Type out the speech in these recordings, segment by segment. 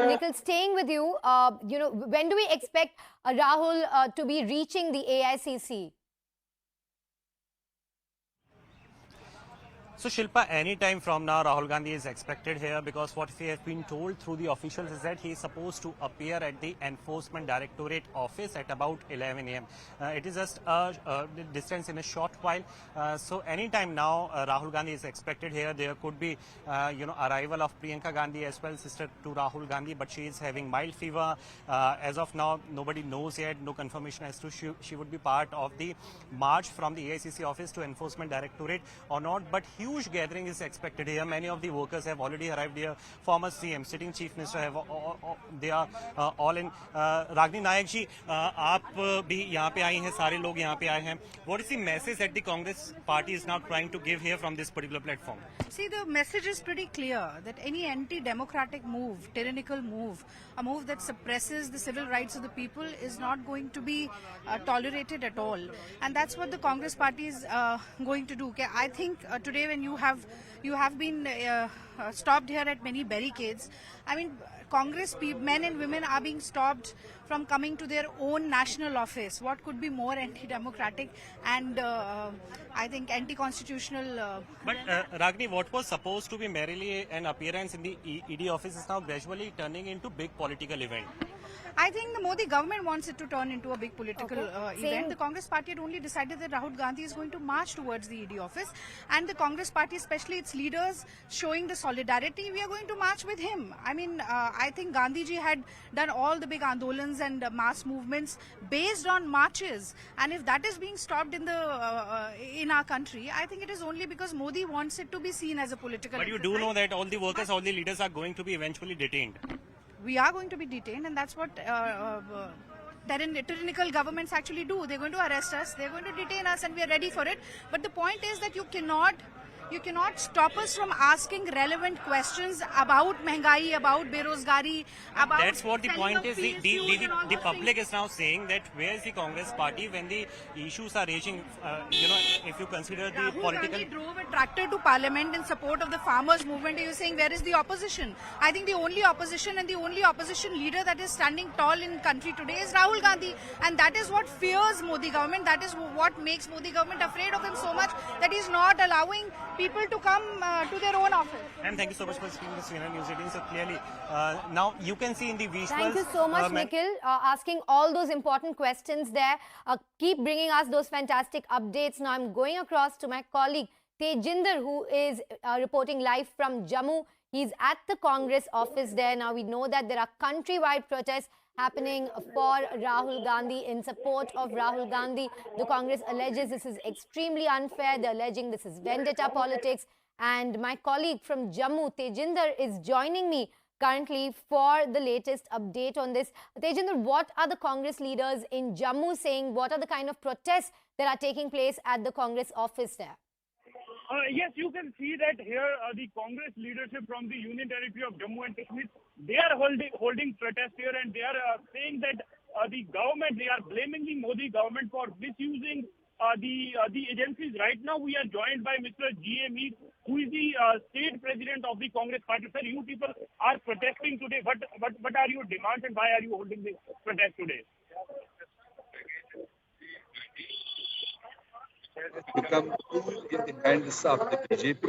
Nikhil, staying with you, when do we expect Rahul to be reaching the AICC? So Shilpa, any time from now, Rahul Gandhi is expected here, because what we have been told through the officials is that he is supposed to appear at the Enforcement Directorate office at about 11 a.m. It is just a distance in a short while. So any time now, Rahul Gandhi is expected here. There could be, arrival of Priyanka Gandhi as well, sister to Rahul Gandhi, but she is having mild fever. As of now, nobody knows yet, no confirmation as to she would be part of the march from the AICC office to Enforcement Directorate or not. But huge gathering is expected here. Many of the workers have already arrived here. Former CM, sitting Chief Minister they are all in. Ragini Nayak ji, आप भी यहाँ पे आई हैं, सारे लोग यहाँ पे आए हैं. What is the message that the Congress party is now trying to give here from this particular platform? See, the message is pretty clear that any anti-democratic move, tyrannical move, a move that suppresses the civil rights of the people is not going to be tolerated at all. And that's what the Congress party is going to do. Okay? I think today when you have been stopped here at many barricades, I mean, Congress men and women are being stopped from coming to their own national office. What could be more anti-democratic and I think anti-constitutional? But Ragini, what was supposed to be merely an appearance in the ED office is now gradually turning into big political event. I think the Modi government wants it to turn into a big political event. The Congress party had only decided that Rahul Gandhi is going to march towards the ED office, and the Congress party, especially its leaders, showing the solidarity, we are going to march with him. I mean, I think Gandhiji had done all the big andolans and mass movements based on marches, and if that is being stopped in our country, I think it is only because Modi wants it to be seen as a political But you do know that all the workers, all the leaders are going to be eventually detained. We are going to be detained, and that's what tyrannical governments actually do. They're going to arrest us, they're going to detain us, and we are ready for it. But the point is that you cannot stop us from asking relevant questions about Mehngai, about Berozgari, about... That's what the point is. The public is now saying that where is the Congress party when the issues are raging, if you consider the Rahul political... Gandhi drove a tractor to parliament in support of the farmers movement. You're saying where is the opposition? I think the only opposition and the only opposition leader that is standing tall in country today is Rahul Gandhi. And that is what fears Modi government. That is what makes Modi government afraid of him so much, that he's not allowing people to come to their own office. And thank you so much for speaking to News18. So clearly, now you can see in the visuals... Thank you so much, Nikhil, asking all those important questions there. Keep bringing us those fantastic updates. Now I'm going across to my colleague Tejinder, who is reporting live from Jammu. He's at the Congress office there. Now we know that there are countrywide protests happening for Rahul Gandhi, in support of Rahul Gandhi. The Congress alleges this is extremely unfair. They're alleging this is vendetta politics. And my colleague from Jammu, Tejinder, is joining me currently for the latest update on this. Tejinder, what are the Congress leaders in Jammu saying? What are the kind of protests that are taking place at the Congress office there? Yes, you can see that here the Congress leadership from the Union Territory of Jammu and Kashmir, they are holding protest here, and they are saying that the government, they are blaming the Modi government for misusing the agencies. Right now, we are joined by Mr. G.A. Meer, who is the state president of the Congress party. Sir, you people are protesting today. What are your demands and why are you holding this protest today? Has become tool in the hands of the BJP.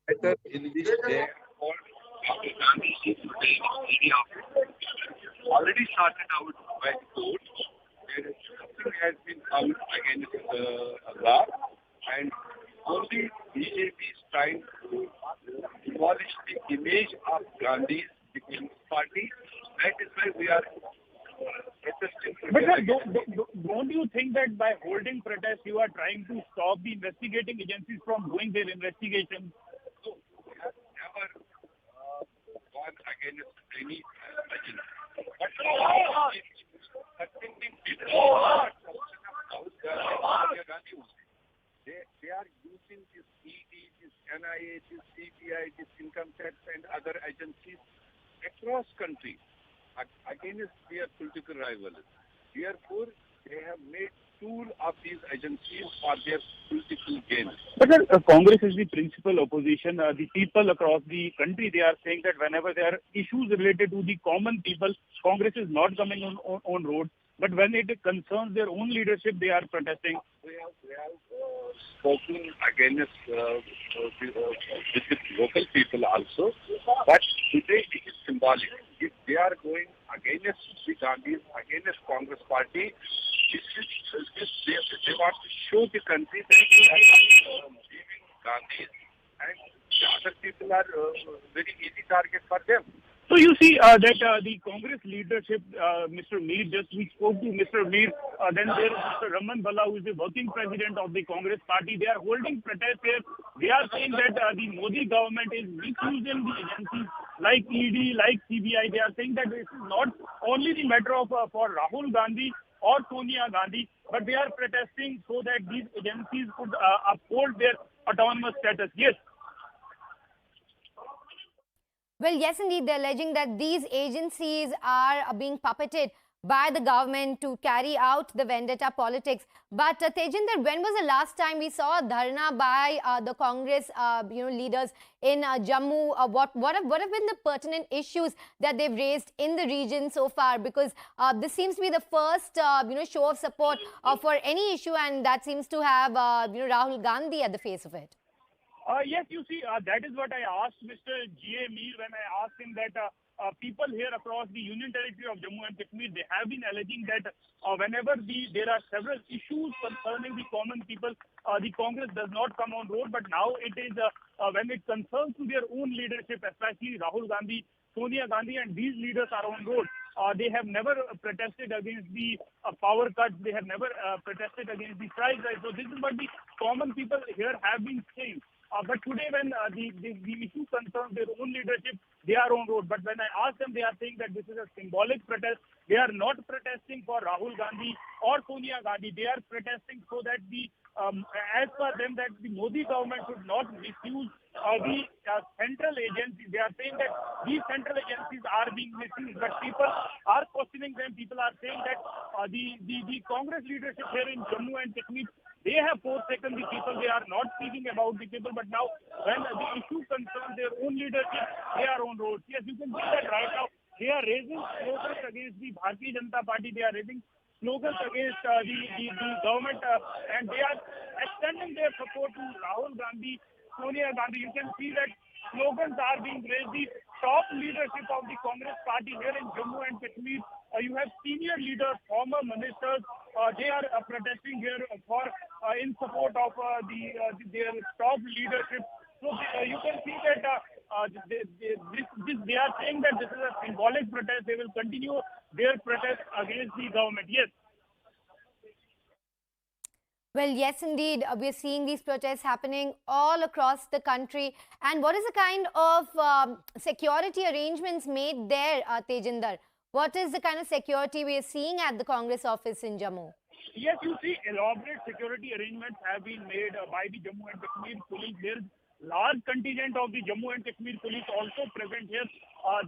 Matter in which they Rahul Gandhi already started out by court. Something has been out against law, and only BJP is trying to demolish the image of Gandhi's party. That is why we are protesting. But sir, don't you think that by holding protests, you are trying to stop the investigating agencies from doing their investigation? So, we have never gone against any agency. But they are using this ED, this NIA, this CBI, this income tax and other agencies across country against their political rivals. Therefore, they have made tool of these agencies for their political gain. But Congress is the principal opposition. The people across the country, they are saying that whenever there are issues related to the common people, Congress is not coming on road. But when it concerns their own leadership, they are protesting. We have spoken against with local people also. But today it is symbolic. If they are going against the Gandhis, against Congress party, they want to show the country that they are not leaving Gandhis, and the other people are very easy target for them. So you see that the Congress leadership, Mr. Mir, just we spoke to Mr. Mir, then there is Mr. Raman Bala, who is the working president of the Congress party. They are holding protest here. They are saying that the Modi government is misusing the agencies like ED, like CBI. They are saying that this is not only the matter of for Rahul Gandhi or Sonia Gandhi, but they are protesting so that these agencies could uphold their autonomous status. Yes. Well, yes, indeed, they're alleging that these agencies are being puppeted by the government to carry out the vendetta politics. But Tejinder, when was the last time we saw a dharna by the Congress, leaders in Jammu? What have been the pertinent issues that they've raised in the region so far? Because this seems to be the first, show of support for any issue, and that seems to have, Rahul Gandhi at the face of it. Yes, you see, that is what I asked Mr. G.A. Mir when I asked him that people here across the Union Territory of Jammu and Kashmir, they have been alleging that whenever there are several issues concerning the common people, the Congress does not come on road. But now it is when it concerns to their own leadership, especially Rahul Gandhi, Sonia Gandhi, and these leaders are on road. They have never protested against the power cuts. They have never protested against the price rise. So this is what the common people here have been saying. But today, when the issue concerns their own leadership, they are on road. But when I ask them, they are saying that this is a symbolic protest. They are not protesting for Rahul Gandhi or Sonia Gandhi. They are protesting so that as per them, that the Modi government should not misuse the central agencies. They are saying that these central agencies are being misused. But people are questioning them. People are saying that the Congress leadership here in Jammu and Kashmir, they have forsaken the people. They are not speaking about the people. But now, when the issue concerns their own leadership, they are on roads. Yes, you can see that right now. They are raising slogans against the Bharatiya Janata Party. They are raising slogans against the government, and they are extending their support to Rahul Gandhi, Sonia Gandhi. You can see that slogans are being raised. The top leadership of the Congress party here in Jammu and Kashmir, you have senior leaders, former ministers, they are protesting here for in support of their top leadership. So you can see that they are saying that this is a symbolic protest. They will continue their protest against the government. Yes. Well, yes, indeed. We're seeing these protests happening all across the country. And what is the kind of security arrangements made there, Tejinder? What is the kind of security we are seeing at the Congress office in Jammu? Yes, you see, elaborate security arrangements have been made by the Jammu and Kashmir police. There's large contingent of the Jammu and Kashmir police also present here.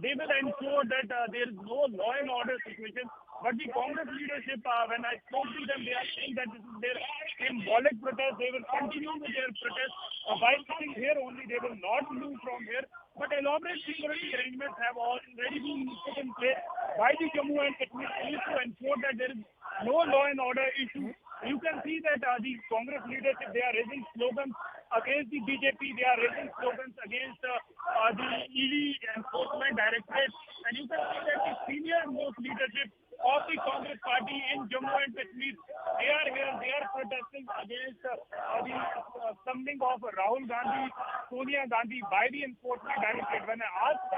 They will ensure that there is no law and order situation. But the Congress leadership, when I spoke to them, they are saying that this is their symbolic protest. They will continue with their protest. While sitting here only, they will not move from here. But elaborate security arrangements have already been put in place by the Jammu and Kashmir police to ensure that there is no law and order issue. You can see that the Congress leadership, they are raising slogans against the BJP. They are raising slogans against the ED Enforcement Directorate. And you can see that the senior most leadership of the Congress party in Jammu and Kashmir, they are here, they are protesting against the summoning of Rahul Gandhi, Sonia Gandhi by the Enforcement Directorate. When I asked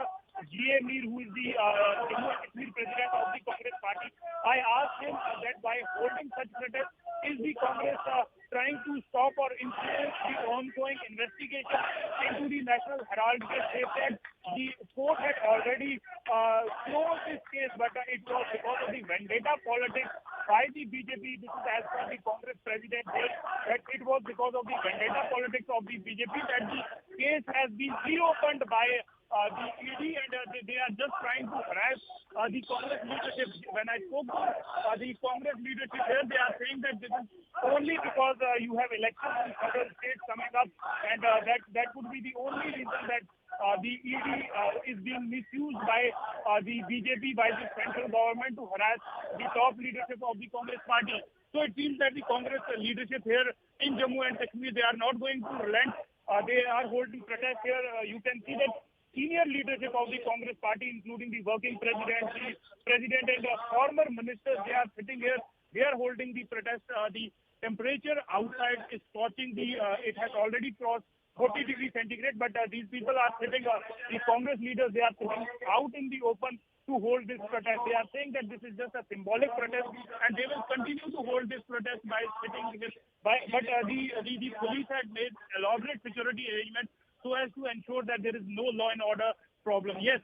G.A. Mir, who is the Jammu and Kashmir president of the Congress party, I asked him that by holding such protest, is the Congress trying to stop or influence the ongoing investigation into the National Herald case? They said the court had already closed this case, but it was because of the vendetta politics by the BJP. This is as per the Congress president said, that it was because of the vendetta politics of the BJP that the case has been reopened by the ED, and they are just trying to harass the Congress leadership. When I spoke to the Congress leadership here, they are saying that this is only because you have elections in several states coming up, and that would be the only reason that the ED is being misused by the BJP, by the central government to harass the top leadership of the Congress party. So it seems that the Congress leadership here in Jammu and Kashmir, they are not going to relent. They are holding protests here. You can see that senior leadership of the Congress party, including the working president, the president and the former ministers, they are sitting here. They are holding the protest. The temperature outside is scorching. It has already crossed 40 degrees centigrade, but these people are sitting, the Congress leaders, they are sitting out in the open to hold this protest. They are saying that this is just a symbolic protest, and they will continue to hold this protest by sitting here. But the police had made elaborate security arrangements so as to ensure that there is no law and order problem. Yes.